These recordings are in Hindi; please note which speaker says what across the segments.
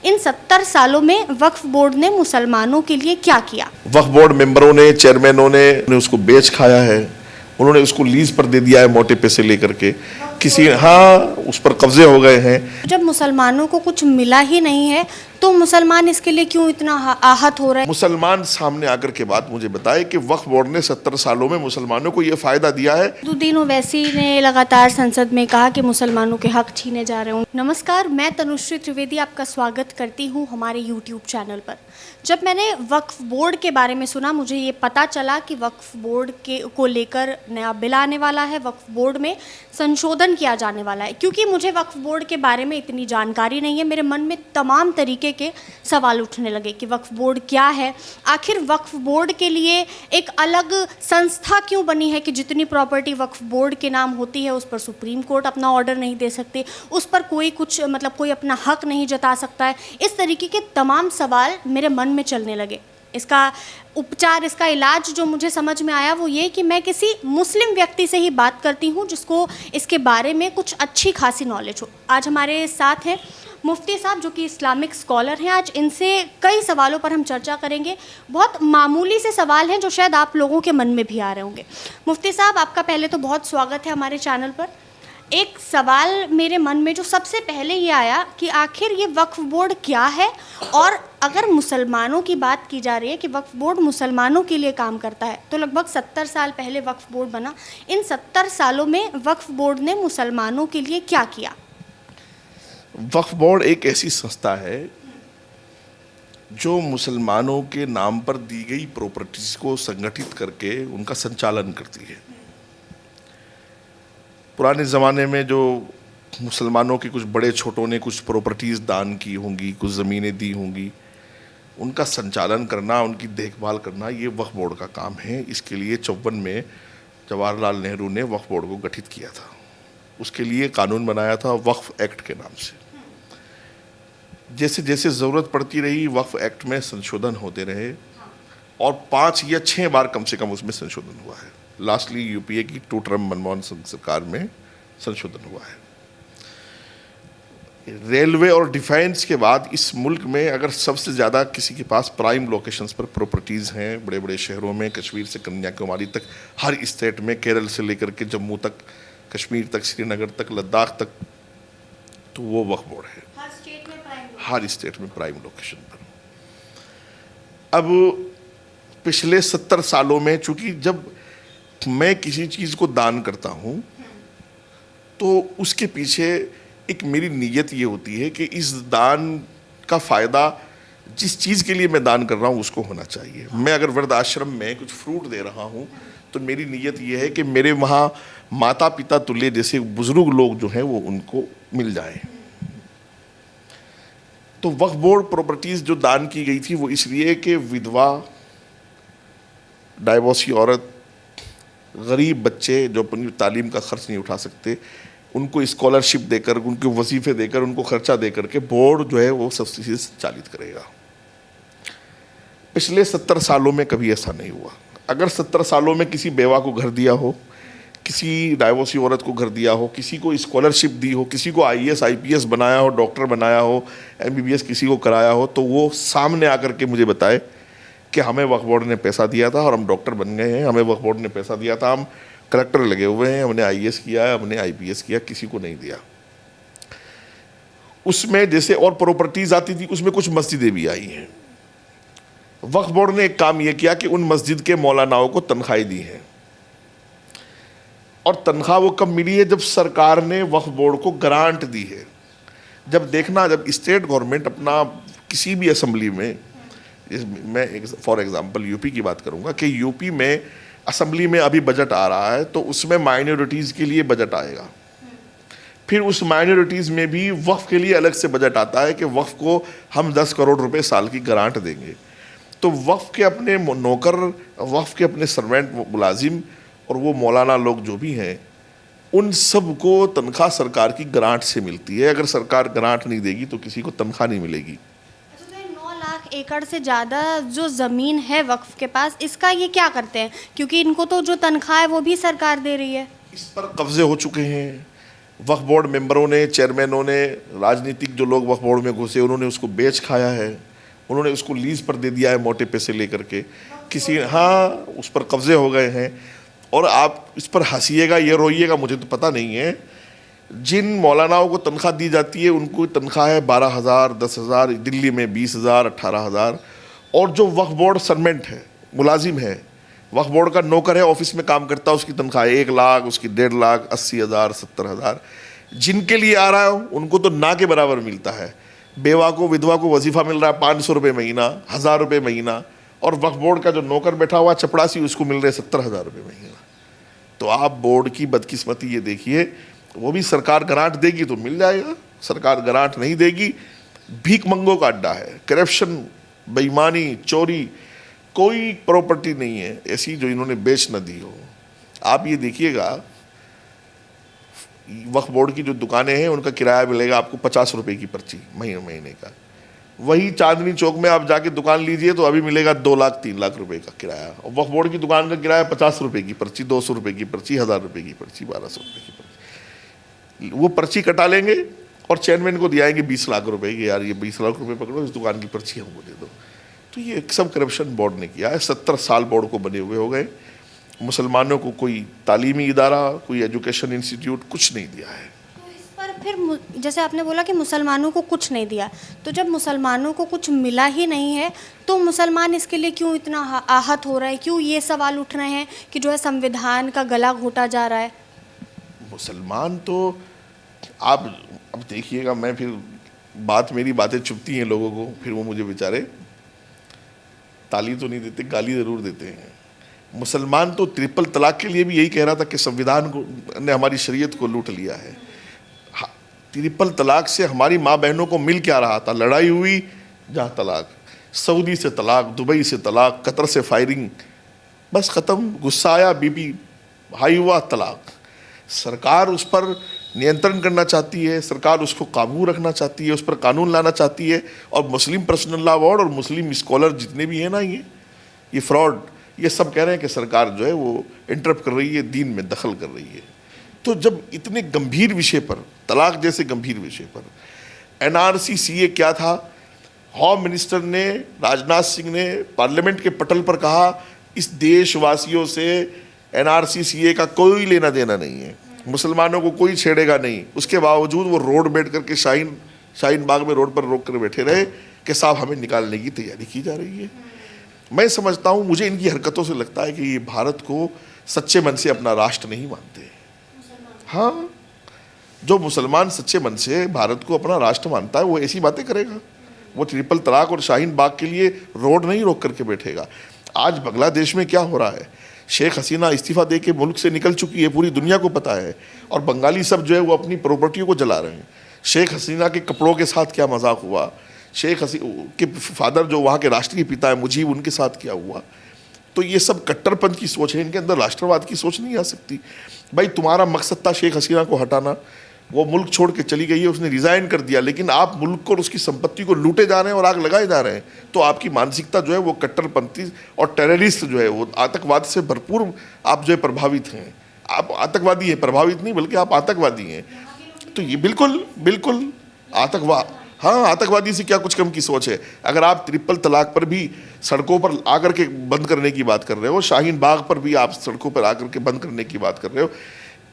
Speaker 1: इन 70 सालों में वक्फ बोर्ड ने मुसलमानों के लिए क्या किया?
Speaker 2: वक्फ बोर्ड मेंबरों ने, चेयरमैनों ने उसको बेच खाया है। उन्होंने उसको लीज पर दे दिया है मोटे पैसे लेकर के। किसी उस पर कब्जे हो गए हैं।
Speaker 1: जब मुसलमानों को कुछ मिला ही नहीं है तो मुसलमान इसके लिए क्यों इतना आहत हो रहे हैं?
Speaker 2: मुसलमान सामने आकर के बात मुझे बताए कि वक्फ बोर्ड ने 70 सालों में मुसलमानों को ये फायदा दिया है।
Speaker 1: हिंदुद्दीन ओवैसी ने लगातार संसद में कहा कि मुसलमानों के हक छीने जा रहे हों। नमस्कार, मैं तनुश्री त्रिवेदी आपका स्वागत करती हूँ हमारे यूट्यूब चैनल पर। जब मैंने वक्फ बोर्ड के बारे में सुना, मुझे ये पता चला कि वक्फ बोर्ड को लेकर नया बिल आने वाला है, वक्फ बोर्ड में संशोधन किया जाने वाला है। क्योंकि मुझे वक्फ बोर्ड के बारे में इतनी जानकारी नहीं है, मेरे मन में तमाम तरीके के सवाल उठने लगे कि वक्फ बोर्ड क्या है, आखिर वक्फ बोर्ड के लिए एक अलग संस्था क्यों बनी है कि जितनी प्रॉपर्टी वक्फ बोर्ड के नाम होती है उस पर सुप्रीम कोर्ट अपना ऑर्डर नहीं दे सकते, उस पर कोई कुछ कोई अपना हक नहीं जता सकता है। इस तरीके के तमाम सवाल मेरे मन में चलने लगे। इसका उपचार, इसका इलाज जो मुझे समझ में आया वो ये कि मैं किसी मुस्लिम व्यक्ति से ही बात करती हूँ जिसको इसके बारे में कुछ अच्छी खासी नॉलेज हो। आज हमारे साथ हैं मुफ्ती साहब जो कि इस्लामिक स्कॉलर हैं। आज इनसे कई सवालों पर हम चर्चा करेंगे। बहुत मामूली से सवाल हैं जो शायद आप लोगों के मन में भी आ रहे होंगे। मुफ्ती साहब, आपका पहले तो बहुत स्वागत है हमारे चैनल पर। एक सवाल मेरे मन में जो सबसे पहले ये आया कि आखिर ये वक्फ बोर्ड क्या है, और अगर मुसलमानों की बात की जा रही है कि वक्फ बोर्ड मुसलमानों के लिए काम करता है तो लगभग 70 साल पहले वक्फ बोर्ड बना। इन 70 सालों में वक्फ बोर्ड ने मुसलमानों के लिए क्या किया?
Speaker 2: वक्फ बोर्ड एक ऐसी संस्था है जो मुसलमानों के नाम पर दी गई प्रॉपर्टीज को संगठित करके उनका संचालन करती है। पुराने ज़माने में जो मुसलमानों के कुछ बड़े छोटों ने कुछ प्रॉपर्टीज़ दान की होंगी, कुछ ज़मीनें दी होंगी, उनका संचालन करना, उनकी देखभाल करना, ये वक्फ बोर्ड का काम है। इसके लिए 54 में जवाहरलाल नेहरू ने वक्फ बोर्ड को गठित किया था। उसके लिए कानून बनाया था वक्फ एक्ट के नाम से। जैसे जैसे ज़रूरत पड़ती रही वक्फ एक्ट में संशोधन होते रहे और 5 या 6 बार कम से कम उसमें संशोधन हुआ है। लास्टली यूपीए की 2 टर्म मनमोहन सिंह सरकार में संशोधन हुआ है। रेलवे और डिफेंस के बाद इस मुल्क में अगर सबसे ज़्यादा किसी के पास प्राइम लोकेशंस पर प्रॉपर्टीज़ हैं, बड़े बड़े शहरों में, कश्मीर से कन्याकुमारी तक, हर स्टेट में, केरल से लेकर के जम्मू तक, कश्मीर तक, श्रीनगर तक, लद्दाख तक, तो वो वक्फ बोर्ड है। हर स्टेट में प्राइम लोकेशन पर। अब पिछले 70 सालों में, चूंकि जब मैं किसी चीज़ को दान करता हूँ तो उसके पीछे एक मेरी नीयत ये होती है कि इस दान का फ़ायदा जिस चीज़ के लिए मैं दान कर रहा हूँ उसको होना चाहिए। मैं अगर वृद्ध आश्रम में कुछ फ्रूट दे रहा हूँ तो मेरी नीयत ये है कि मेरे वहाँ माता पिता तुल्य जैसे बुजुर्ग लोग जो हैं वो उनको मिल जाए। तो वक्फ बोर्ड प्रॉपर्टीज़ जो दान की गई थी वो इसलिए कि विधवा, डाइवोर्सी औरत, गरीब बच्चे जो अपनी तालीम का खर्च नहीं उठा सकते, उनको स्कॉलरशिप देकर, उनके वजीफ़े देकर, उनको खर्चा देकर के बोर्ड जो है वो सब्सिडी से संचालित करेगा। पिछले 70 सालों में कभी ऐसा नहीं हुआ। अगर 70 सालों में किसी बेवा को घर दिया हो, किसी डाइवोर्सी औरत को घर दिया हो, किसी को स्कॉलरशिप दी हो, किसी को IAS IPS बनाया हो, डॉक्टर बनाया हो, MBBS किसी को कराया हो, तो वो सामने आकर के मुझे बताए कि हमें वक्फ बोर्ड ने पैसा दिया था और हम डॉक्टर बन गए हैं, हमें वक्फ बोर्ड ने पैसा दिया था, हम कलेक्टर लगे हुए हैं, हमने IAS किया है, हमने IPS किया, किसी को नहीं दिया। उसमें जैसे और प्रॉपर्टीज आती थी, उसमें कुछ मस्जिदें भी आई हैं। वक्फ बोर्ड ने एक काम यह किया कि उन मस्जिद के मौलानाओं को तनख्वाहें दी हैं, और तनख्वाह वो कब मिली है? जब सरकार ने वक्फ बोर्ड को ग्रांट दी है। जब देखना, जब स्टेट गवर्नमेंट अपना किसी भी असेंबली में, मैं फॉर एग्जांपल यूपी की बात करूंगा कि यूपी में असेंबली में अभी बजट आ रहा है तो उसमें माइनॉरिटीज़ के लिए बजट आएगा। फिर उस माइनॉरिटीज़ में भी वक्फ के लिए अलग से बजट आता है कि वक्फ को हम 10 करोड़ रुपए साल की ग्रांट देंगे। तो वक्फ के अपने नौकर, वक्फ के अपने सर्वेंट, मुलाजिम और वो मौलाना लोग जो भी हैं, उन सब को तनख्वाह सरकार की ग्रांट से मिलती है। अगर सरकार ग्रांट नहीं देगी तो किसी को तनख्वाह नहीं मिलेगी।
Speaker 1: 9 लाख एकड़ से ज़्यादा जो ज़मीन है वक्फ के पास, इसका ये क्या करते हैं? क्योंकि इनको तो जो तनख्वाह है वो भी सरकार दे रही है।
Speaker 2: इस पर कब्जे हो चुके हैं। वक्फ बोर्ड मेंबरों ने, चेयरमैनों ने, राजनीतिक जो लोग वक्फ बोर्ड में घुसे उन्होंने उसको बेच खाया है, उन्होंने उसको लीज पर दे दिया है मोटे पैसे लेकर के, किसी हाँ उस पर कब्जे हो गए हैं। और आप इस पर हंसीएगा ये रोइएगा मुझे तो पता नहीं है, जिन मौलानाओं को तनख्वाह दी जाती है उनको तनख्वाह है 12,000, 10,000, दिल्ली में 20,000, 18,000। और जो वक्फ बोर्ड सर्वेंट है, मुलाजिम है, वक्फ बोर्ड का नौकर है, ऑफिस में काम करता है, उसकी तनख्वाह 1 लाख, उसकी 1.5 लाख, 80,000, 70,000। जिनके लिए आ रहा है उनको तो ना के बराबर मिलता है। बेवा को, विधवा को वजीफा मिल रहा है 500 रुपये महीना, 1,000 रुपये महीना, और वक्फ बोर्ड का जो नौकर बैठा हुआ चपड़ासी उसको मिल रहे 70,000 रुपये महीना। तो आप बोर्ड की बदकिस्मती ये देखिए, वो भी सरकार ग्रांट देगी तो मिल जाएगा, सरकार ग्रांट नहीं देगी, भीख मंगों का अड्डा है। करप्शन, बेईमानी, चोरी, कोई प्रॉपर्टी नहीं है ऐसी जो इन्होंने बेच न दी हो। आप ये देखिएगा, वक्फ बोर्ड की जो दुकानें हैं उनका किराया मिलेगा आपको 50 रुपये की पर्ची महीने का। वही चांदनी चौक में आप जाके दुकान लीजिए तो अभी मिलेगा 2 लाख 3 लाख रुपए का किराया। और वक्फ बोर्ड की दुकान का किराया 50 रुपये की पर्ची, 200 रुपये की पर्ची, 1,000 रुपये की पर्ची, 1,200 रुपये की पर्ची। वो पर्ची कटा लेंगे और चेयरमैन को दियाएंगे 20 लाख रुपए की, यार ये 20 लाख रुपए पकड़ो, इस दुकान की पर्ची हमको दे दो। तो ये सब करप्शन बोर्ड ने किया है। 70 साल बोर्ड को बने हुए हो गए, मुसलमानों को कोई तालीमी इदारा, कोई एजुकेशन इंस्टीट्यूट कुछ नहीं दिया है।
Speaker 1: तो इस पर फिर जैसे आपने बोला कि मुसलमानों को कुछ नहीं दिया, तो जब मुसलमानों को कुछ मिला ही नहीं है तो मुसलमान इसके लिए क्यों इतना आहत हो रहा है, क्यों ये सवाल उठ रहे हैं कि जो है संविधान का गला घोटा जा रहा है?
Speaker 2: मुसलमान तो आप अब देखिएगा, मैं फिर मेरी बातें चुभती हैं लोगों को, फिर वो मुझे बेचारे ताली तो नहीं देते, गाली ज़रूर देते हैं। मुसलमान तो ट्रिपल तलाक के लिए भी यही कह रहा था कि संविधान को ने हमारी शरीयत को लूट लिया है। ट्रिपल तलाक से हमारी माँ बहनों को मिल क्या रहा था? लड़ाई हुई जहाँ तलाक, सऊदी से तलाक, दुबई से तलाक, कतर से फायरिंग, बस ख़त्म। गुस्सा आया, बीबी हाई हुआ, तलाक। सरकार उस पर नियंत्रण करना चाहती है, सरकार उसको काबू रखना चाहती है, उस पर कानून लाना चाहती है। और मुस्लिम पर्सनल लॉ बोर्ड और मुस्लिम स्कॉलर जितने भी हैं ना, ये फ्रॉड, ये सब कह रहे हैं कि सरकार जो है वो इंटरप्ट कर रही है, दीन में दखल कर रही है। तो जब इतने गंभीर विषय पर, तलाक जैसे गंभीर विषय पर, एनआरसी सीए क्या था, होम मिनिस्टर ने, राजनाथ सिंह ने पार्लियामेंट के पटल पर कहा इस देशवासियों से एनआरसी सीए का कोई लेना देना नहीं है, मुसलमानों को कोई छेड़ेगा नहीं। उसके बावजूद वो रोड बैठ करके शाहीन बाग में रोड पर रोक कर बैठे रहे कि साहब हमें निकालने की तैयारी की जा रही है। मैं समझता हूँ, मुझे इनकी हरकतों से लगता है कि ये भारत को सच्चे मन से अपना राष्ट्र नहीं मानते। हाँ, जो मुसलमान सच्चे मन से भारत को अपना राष्ट्र मानता है वो ऐसी बातें करेगा। वो ट्रिपल तलाक और शाहीन बाग के लिए रोड नहीं रोक करके बैठेगा। आज बांग्लादेश में क्या हो रहा है, शेख हसीना इस्तीफा दे के मुल्क से निकल चुकी है, पूरी दुनिया को पता है। और बंगाली सब जो है वो अपनी प्रॉपर्टियों को जला रहे हैं। शेख हसीना के कपड़ों के साथ क्या मजाक हुआ, शेख हसीना के फादर जो वहाँ के राष्ट्रीय पिता है मुजीब, उनके साथ क्या हुआ। तो ये सब कट्टरपंथ की सोच है, इनके अंदर राष्ट्रवाद की सोच नहीं आ सकती। भाई तुम्हारा मकसद था शेख हसीना को हटाना, वो मुल्क छोड़ के चली गई है, उसने रिज़ाइन कर दिया, लेकिन आप मुल्क को और उसकी संपत्ति को लूटे जा रहे हैं और आग लगाए जा रहे हैं। तो आपकी मानसिकता जो है वो कट्टरपंथी और टेररिस्ट जो है वो आतंकवाद से भरपूर आप जो है प्रभावित हैं। आप आतंकवादी हैं, प्रभावित नहीं बल्कि आप आतंकवादी हैं। तो ये बिल्कुल आतंकवाद, हाँ, आतंकवादी से क्या कुछ कम की सोच है। अगर आप ट्रिपल तलाक पर भी सड़कों पर आकर के बंद करने की बात कर रहे हो, शाहीन बाग पर भी आप सड़कों पर आकर के बंद करने की बात कर रहे हो,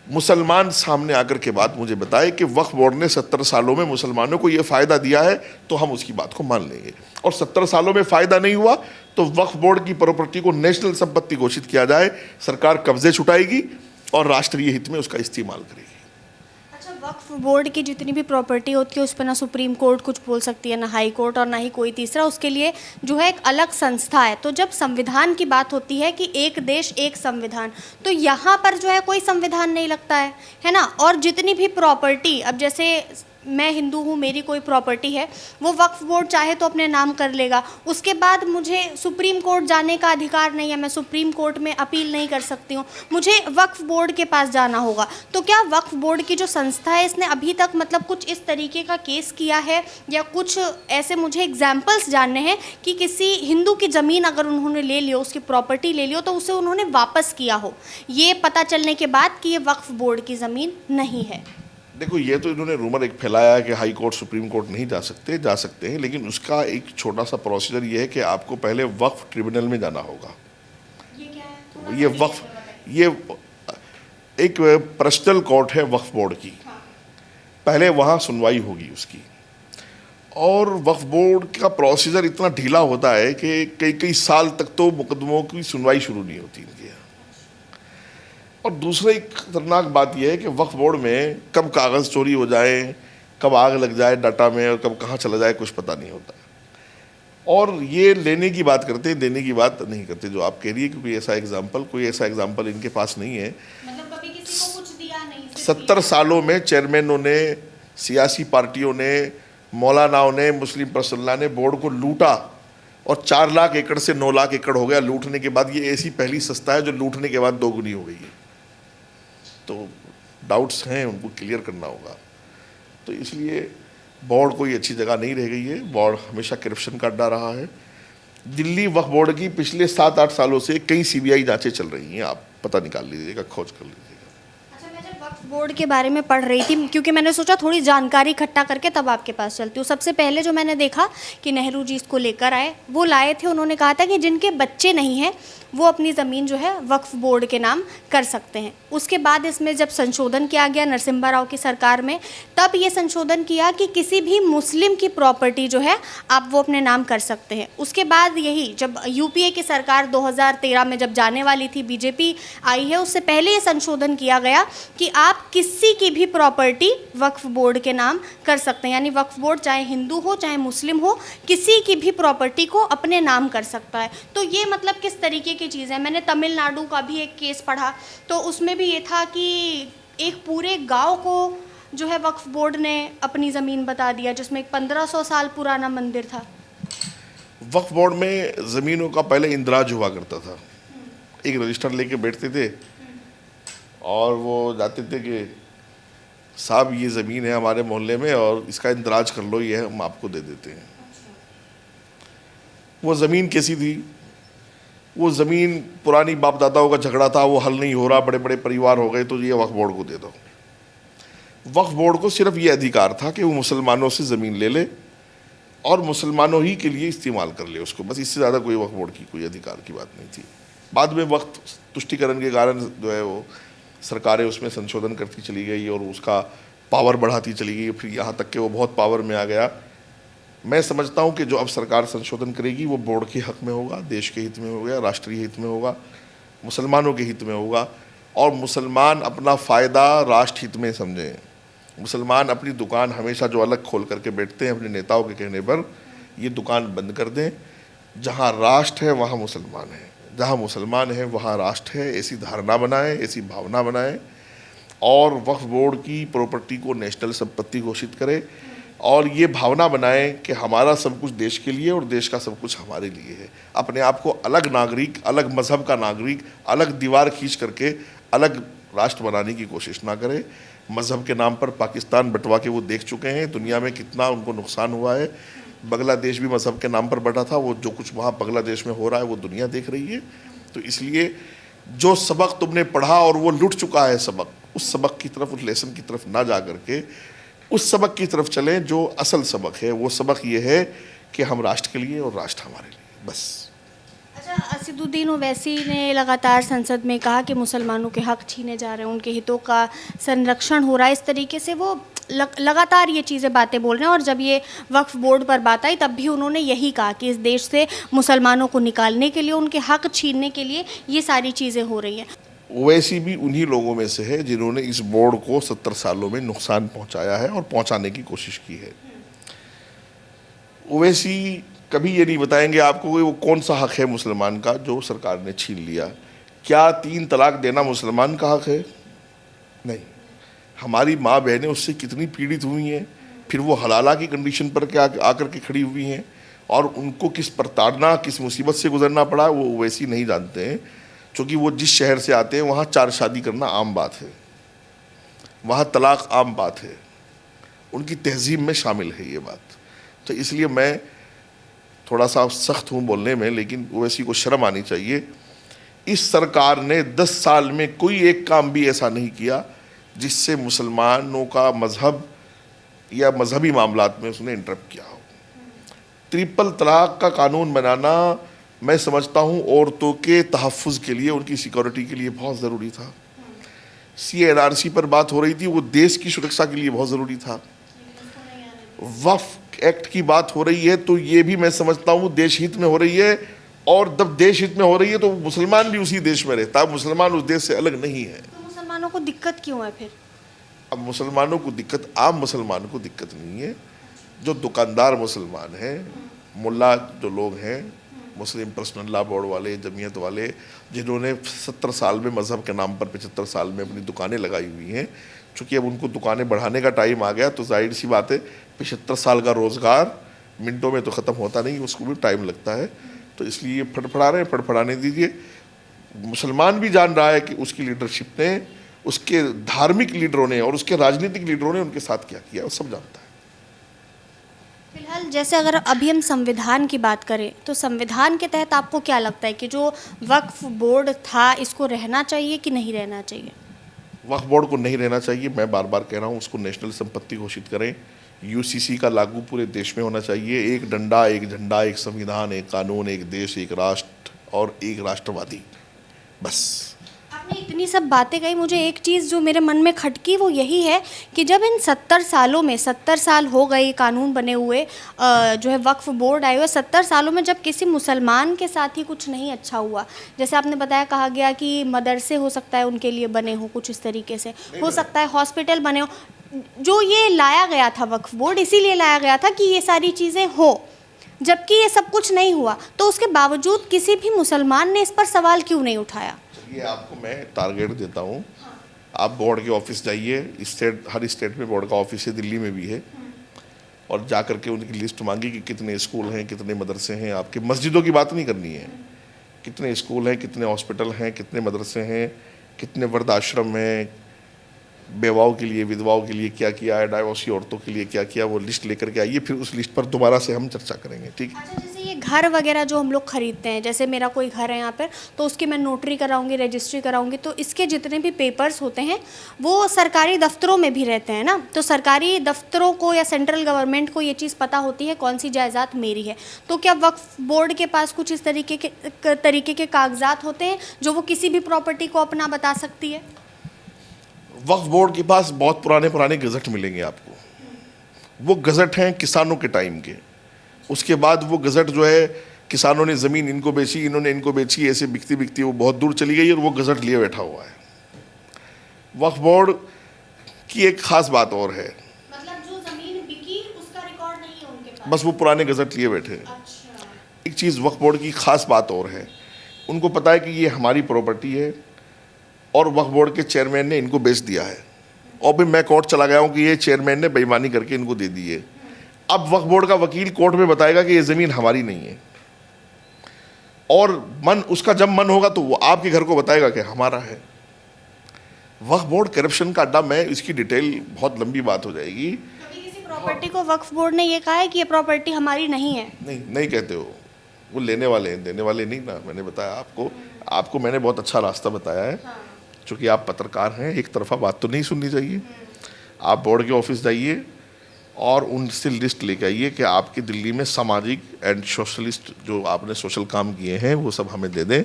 Speaker 2: मुसलमान सामने आकर के बात मुझे बताए कि वक्फ बोर्ड ने 70 सालों में मुसलमानों को ये फ़ायदा दिया है तो हम उसकी बात को मान लेंगे। और 70 सालों में फ़ायदा नहीं हुआ तो वक्फ बोर्ड की प्रॉपर्टी को नेशनल संपत्ति घोषित किया जाए, सरकार कब्जे छुटाएगी और राष्ट्रीय हित में उसका इस्तेमाल करेगी।
Speaker 1: वक्फ बोर्ड की जितनी भी प्रॉपर्टी होती है उस पर ना सुप्रीम कोर्ट कुछ बोल सकती है, ना हाई कोर्ट और ना ही कोई तीसरा, उसके लिए जो है एक अलग संस्था है। तो जब संविधान की बात होती है कि एक देश एक संविधान, तो यहाँ पर जो है कोई संविधान नहीं लगता है ना। और जितनी भी प्रॉपर्टी, अब जैसे मैं हिंदू हूँ, मेरी कोई प्रॉपर्टी है, वो वक्फ बोर्ड चाहे तो अपने नाम कर लेगा, उसके बाद मुझे सुप्रीम कोर्ट जाने का अधिकार नहीं है, मैं सुप्रीम कोर्ट में अपील नहीं कर सकती हूँ, मुझे वक्फ बोर्ड के पास जाना होगा। तो क्या वक्फ बोर्ड की जो संस्था है इसने अभी तक मतलब कुछ इस तरीके का केस किया है, या कुछ ऐसे मुझे एग्जाम्पल्स जानने हैं कि किसी हिंदू की ज़मीन अगर उन्होंने ले लियो, उसकी प्रॉपर्टी ले लियो, तो उसे उन्होंने वापस किया हो, ये पता चलने के बाद कि ये वक्फ बोर्ड की ज़मीन नहीं है?
Speaker 2: देखो, ये तो इन्होंने रूमर एक फैलाया है कि हाई कोर्ट सुप्रीम कोर्ट नहीं जा सकते हैं, लेकिन उसका एक छोटा सा प्रोसीजर ये है कि आपको पहले वक्फ ट्रिब्यूनल में जाना होगा।
Speaker 1: ये क्या है? थोड़ा
Speaker 2: ये
Speaker 1: सा
Speaker 2: वक्फ
Speaker 1: clear बताइए।
Speaker 2: ये एक पर्सनल कोर्ट है वक्फ बोर्ड की।
Speaker 1: हाँ।
Speaker 2: पहले वहाँ सुनवाई होगी उसकी, और वक्फ बोर्ड का प्रोसीजर इतना ढीला होता है कि कई कई साल तक तो मुकदमों की सुनवाई शुरू नहीं होती इनके यहाँ। और दूसरा एक खतरनाक बात यह है कि वक्फ बोर्ड में कब कागज़ चोरी हो जाए, कब आग लग जाए डाटा में, और कब कहाँ चला जाए कुछ पता नहीं होता। और ये लेने की बात करते हैं, देने की बात नहीं करते, जो आप कह रही है कि कोई ऐसा एग्जाम्पल इनके पास नहीं है।
Speaker 1: मतलब कभी किसी को कुछ दिया नहीं, सिर्फ
Speaker 2: 70 सालों में चेयरमैनों ने, सियासी पार्टियों ने, मौलानाओं ने, मुस्लिम पर्सनला ने बोर्ड को लूटा, और 4 लाख एकड़ से 9 लाख एकड़ हो गया लूटने के बाद। ये ऐसी पहली संस्था है जो लूटने के बाद दोगुनी हो गई है। तो डाउट्स हैं, उनको क्लियर करना होगा। तो इसलिए बोर्ड कोई अच्छी जगह नहीं रह गई है। बोर्ड हमेशा करप्शन का अड्डा रहा है। दिल्ली वक्फ बोर्ड की पिछले 7-8 सालों से कई सीबीआई जांचें चल रही हैं, आप पता निकाल लीजिएगा, खोज कर लीजिएगा।
Speaker 1: अच्छा, मैं जब वक्फ बोर्ड के बारे में पढ़ रही थी, क्योंकि मैंने सोचा थोड़ी जानकारी इकट्ठा करके तब आपके पास चलती हूँ। सबसे पहले जो मैंने देखा कि नेहरू जी इसको लेकर आए, वो लाए थे, उन्होंने कहा था कि जिनके बच्चे नहीं हैं वो अपनी ज़मीन जो है वक्फ बोर्ड के नाम कर सकते हैं। उसके बाद इसमें जब संशोधन किया गया नरसिम्हा राव की सरकार में, तब ये संशोधन किया कि किसी भी मुस्लिम की प्रॉपर्टी जो है आप वो अपने नाम कर सकते हैं। उसके बाद यही जब यूपीए की सरकार 2013 में जब जाने वाली थी, बीजेपी आई है, उससे पहले ये संशोधन किया गया कि आप किसी की भी प्रॉपर्टी वक्फ बोर्ड के नाम कर सकते हैं। यानी वक्फ बोर्ड चाहे हिंदू हो चाहे मुस्लिम हो, किसी की भी प्रॉपर्टी को अपने नाम कर सकता है। तो ये मतलब किस तरीके की चीज़ है? मैंने तमिलनाडु का भी एक केस पढ़ा, तो उसमें भी ये था कि एक पूरे गांव को जो है वक्फ बोर्ड ने अपनी ज़मीन बता दिया, जिसमें एक 1500 साल पुराना मंदिर था।
Speaker 2: वक्फ बोर्ड में ज़मीनों का पहले इंदराज हुआ करता था। एक रजिस्टर लेके बैठते थे और वो जाते थे कि साहब ये ज़मीन है हमारे मोहल्ले में और इसका इंदराज कर लो, ये हम आपको दे देते हैं। वो ज़मीन कैसी थी? वो ज़मीन पुरानी बाप दादाओं का झगड़ा था, वो हल नहीं हो रहा, बड़े बड़े परिवार हो गए, तो ये वक्फ बोर्ड को दे दो। वक्फ बोर्ड को सिर्फ ये अधिकार था कि वो मुसलमानों से ज़मीन ले ले और मुसलमानों ही के लिए इस्तेमाल कर ले उसको, बस। इससे ज़्यादा कोई वक्फ बोर्ड की कोई अधिकार की बात नहीं थी। बाद में वक्त तुष्टिकरण के कारण जो है वो सरकारें उसमें संशोधन करती चली गई और उसका पावर बढ़ाती चली गई, फिर यहाँ तक कि वो बहुत पावर में आ गया। मैं समझता हूँ कि जो अब सरकार संशोधन करेगी वो बोर्ड के हक में होगा, देश के हित में होगा, राष्ट्रीय हित में होगा, मुसलमानों के हित में होगा, और मुसलमान अपना फ़ायदा राष्ट्र हित में समझें। मुसलमान अपनी दुकान हमेशा जो अलग खोल करके बैठते हैं अपने नेताओं के कहने पर, ये दुकान बंद कर दें। जहाँ राष्ट्र है वहाँ मुसलमान है, जहाँ मुसलमान है वहाँ राष्ट्र है, ऐसी धारणा बनाएं, ऐसी भावना बनाएं, और वक्फ बोर्ड की प्रॉपर्टी को नेशनल संपत्ति घोषित करें, और ये भावना बनाएं कि हमारा सब कुछ देश के लिए और देश का सब कुछ हमारे लिए है। अपने आप को अलग नागरिक, अलग मज़हब का नागरिक, अलग दीवार खींच करके अलग राष्ट्र बनाने की कोशिश ना करें। मज़हब के नाम पर पाकिस्तान बंटवा के वो देख चुके हैं, दुनिया में कितना उनको नुकसान हुआ है। बांग्लादेश भी मज़हब के नाम पर बटा था, वो जो कुछ वहाँ बांग्लादेश में हो रहा है वो दुनिया देख रही है। तो इसलिए जो सबक तुमने पढ़ा और वो लुट चुका है सबक, उस सबक की तरफ, उस लेसन की तरफ ना जा करके उस सबक की तरफ चलें जो असल सबक है। वो सबक ये है कि हम राष्ट्र के लिए और राष्ट्र हमारे लिए, बस।
Speaker 1: अच्छा, असदुद्दीन ओवैसी ने लगातार संसद में कहा कि मुसलमानों के हक छीने जा रहे हैं, उनके हितों का संरक्षण हो रहा है। इस तरीके से वो लगातार ये चीज़ें बातें बोल रहे हैं, और जब ये वक्फ बोर्ड पर बात आई तब भी उन्होंने यही कहा कि इस देश से मुसलमानों को निकालने के लिए, उनके हक छीनने के लिए ये सारी चीज़ें हो रही हैं।
Speaker 2: ओवैसी भी उन्हीं लोगों में से है जिन्होंने इस बोर्ड को 70 सालों में नुकसान पहुंचाया है और पहुंचाने की कोशिश की है। ओवैसी कभी ये नहीं बताएंगे आपको कि वो कौन सा हक है मुसलमान का जो सरकार ने छीन लिया। क्या 3 तलाक देना मुसलमान का हक है? नहीं। हमारी माँ बहनें उससे कितनी पीड़ित हुई हैं, फिर वो हलाला की कंडीशन पर क्या आकर के खड़ी हुई हैं, और उनको किस प्रताड़ना, किस मुसीबत से गुजरना पड़ा वो ओवैसी नहीं जानते हैं। क्योंकि वो जिस शहर से आते हैं वहाँ 4 शादी करना आम बात है, वहाँ तलाक आम बात है, उनकी तहजीब में शामिल है ये बात। तो इसलिए मैं थोड़ा सा सख्त हूँ बोलने में, लेकिन ओवैसी को शर्म आनी चाहिए। इस सरकार ने 10 साल में कोई एक काम भी ऐसा नहीं किया जिससे मुसलमानों का मजहब या मजहबी मामलात में उसने इंटरप्ट किया हो। ट्रिपल तलाक का कानून बनाना मैं समझता हूँ औरतों के तहफ़्फ़ुज़ के लिए, उनकी सिक्योरिटी के लिए बहुत ज़रूरी था। CNRC पर बात हो रही थी, वो देश की सुरक्षा के लिए बहुत ज़रूरी था। वक्फ एक्ट की बात हो रही है तो ये भी मैं समझता हूँ देश हित में हो रही है, और जब देश हित में हो रही है तो मुसलमान भी उसी देश में रहता है, मुसलमान उस देश से अलग नहीं है।
Speaker 1: तो मुसलमानों को दिक्कत क्यों है फिर?
Speaker 2: अब मुसलमानों को दिक्कत, आम मुसलमानों को दिक्कत नहीं है। जो दुकानदार मुसलमान हैं, मुल्ला जो लोग हैं, मुस्लिम पर्सनल लॉ बोर्ड वाले, जमीयत वाले, जिन्होंने 70 साल में मज़हब के नाम पर 75 साल में अपनी दुकानें लगाई हुई हैं, चूँकि अब उनको दुकानें बढ़ाने का टाइम आ गया तो जाहिर सी बात है 75 साल का रोज़गार मिनटों में तो ख़त्म होता नहीं, उसको भी टाइम लगता है। तो इसलिए फड़फड़ा रहे हैं, फड़फड़ाने दीजिए। मुसलमान भी जान रहा है कि उसकी लीडरशिप ने, उसके धार्मिक लीडरों ने और उसके राजनीतिक लीडरों ने उनके साथ क्या किया, वो सब जानता है।
Speaker 1: फिलहाल जैसे अगर अभी हम संविधान की बात करें तो संविधान के तहत आपको क्या लगता है कि जो वक्फ बोर्ड था इसको रहना चाहिए कि नहीं रहना चाहिए?
Speaker 2: वक्फ बोर्ड को नहीं रहना चाहिए, मैं बार बार कह रहा हूँ, उसको नेशनल संपत्ति घोषित करें। UCC का लागू पूरे देश में होना चाहिए। एक डंडा, एक झंडा, एक संविधान, एक कानून, एक देश, एक राष्ट्र और एक राष्ट्रवादी, बस।
Speaker 1: आपने इतनी सब बातें कही, मुझे एक चीज़ जो मेरे मन में खटकी वो यही है कि जब इन 70 सालों में 70 साल हो गए कानून बने हुए, जो है वक्फ बोर्ड आए हुए, 70 सालों में जब किसी मुसलमान के साथ ही कुछ नहीं अच्छा हुआ, जैसे आपने बताया, कहा गया कि मदरसे हो सकता है उनके लिए बने हो कुछ इस तरीके से, हो सकता है हॉस्पिटल बने हो, जो ये लाया गया था वक्फ बोर्ड इसीलिए लाया गया था कि ये सारी चीज़ें हो, जबकि ये सब कुछ नहीं हुआ, तो उसके बावजूद किसी भी मुसलमान ने इस पर सवाल क्यों नहीं उठाया?
Speaker 2: ये आपको मैं टारगेट देता हूँ, आप बोर्ड के ऑफिस जाइए, स्टेट, हर स्टेट में बोर्ड का ऑफिस है, दिल्ली में भी है, और जा करके उनकी लिस्ट मांगी कि कितने स्कूल हैं, कितने मदरसे हैं। आपके मस्जिदों की बात नहीं करनी है, कितने स्कूल हैं, कितने हॉस्पिटल हैं, कितने मदरसे हैं, कितने वृद्धाश्रम हैं, बेवाओं के लिए, विधवाओं के लिए क्या किया है, डाइवोर्सी औरतों के लिए क्या किया, वो लिस्ट लेकर के आइए, फिर उस लिस्ट पर दोबारा से हम चर्चा करेंगे, ठीक है?
Speaker 1: अच्छा, जैसे ये घर वगैरह जो हम लोग खरीदते हैं, जैसे मेरा कोई घर है यहाँ पर, तो उसकी मैं नोटरी कराऊंगी, रजिस्ट्री कराऊंगी, तो इसके जितने भी पेपर्स होते हैं वो सरकारी दफ्तरों में भी रहते हैं ना, तो सरकारी दफ्तरों को या सेंट्रल गवर्नमेंट को ये चीज़ पता होती है कौन सी जायदाद मेरी है। तो क्या वक्फ बोर्ड के पास कुछ इस तरीके के कागजात होते हैं जो वो किसी भी प्रॉपर्टी को अपना बता सकती है?
Speaker 2: वक्फ बोर्ड के पास बहुत पुराने पुराने गज़ट मिलेंगे आपको। वो गज़ट हैं किसानों के टाइम के। उसके बाद वो गज़ट जो है, किसानों ने ज़मीन इनको बेची, इन्होंने इनको बेची, ऐसे बिकती बिकती वो बहुत दूर चली गई और वो गज़ट लिए बैठा हुआ है। वक्फ बोर्ड की एक ख़ास बात और है,
Speaker 1: मतलब जो ज़मीन बिकी उसका रिकॉर्ड नहीं है उनके पास,
Speaker 2: बस वो पुराने गज़ट लिए बैठे हैं।
Speaker 1: अच्छा।
Speaker 2: एक चीज़ वक्फ बोर्ड की ख़ास बात और है, उनको पता है कि ये हमारी प्रॉपर्टी है और वक्फ बोर्ड के चेयरमैन ने इनको बेच दिया है, और भी मैं कोर्ट चला गया हूँ कि ये चेयरमैन ने बेईमानी करके इनको दे दी है। अब वक्फ बोर्ड का वकील कोर्ट में बताएगा कि ये ज़मीन हमारी नहीं है, और उसका जब मन होगा तो वो आपके घर को बताएगा कि हमारा है। वक्फ बोर्ड करप्शन का अड्डा, मैं इसकी डिटेल, बहुत लंबी बात हो जाएगी।
Speaker 1: कभी किसी प्रॉपर्टी को वक्फ बोर्ड ने ये कहा है कि ये प्रॉपर्टी हमारी नहीं है?
Speaker 2: नहीं कहते हो, वो लेने वाले हैं, देने वाले नहीं ना। मैंने बताया आपको मैंने बहुत अच्छा रास्ता बताया है। चूँकि आप पत्रकार हैं, एक तरफा बात तो नहीं सुननी चाहिए। आप बोर्ड के ऑफिस जाइए और उनसे लिस्ट लेके आइए कि आपकी दिल्ली में सामाजिक एंड सोशलिस्ट जो आपने सोशल काम किए हैं वो सब हमें दे दें।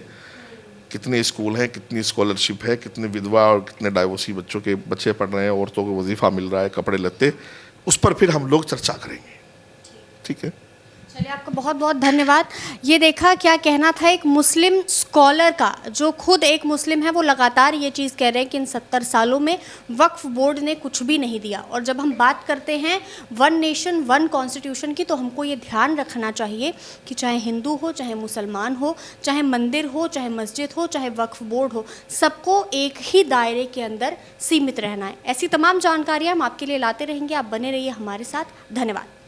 Speaker 2: कितने स्कूल हैं, कितनी स्कॉलरशिप है, कितने विधवा और कितने डाइवोर्सी बच्चे पढ़ रहे हैं, औरतों को वजीफ़ा मिल रहा है, कपड़े लत्ते, उस पर फिर हम लोग चर्चा करेंगे, ठीक है?
Speaker 1: चलिए, आपका बहुत बहुत धन्यवाद। ये देखा क्या कहना था एक मुस्लिम स्कॉलर का, जो खुद एक मुस्लिम है, वो लगातार ये चीज़ कह रहे हैं कि इन 70 सालों में वक्फ बोर्ड ने कुछ भी नहीं दिया। और जब हम बात करते हैं वन नेशन वन कॉन्स्टिट्यूशन की, तो हमको ये ध्यान रखना चाहिए कि चाहे हिंदू हो, चाहे मुसलमान हो, चाहे मंदिर हो, चाहे मस्जिद हो, चाहे वक्फ बोर्ड हो, सबको एक ही दायरे के अंदर सीमित रहना है। ऐसी तमाम जानकारियाँ हम आपके लिए लाते रहेंगे, आप बने रहिए हमारे साथ। धन्यवाद।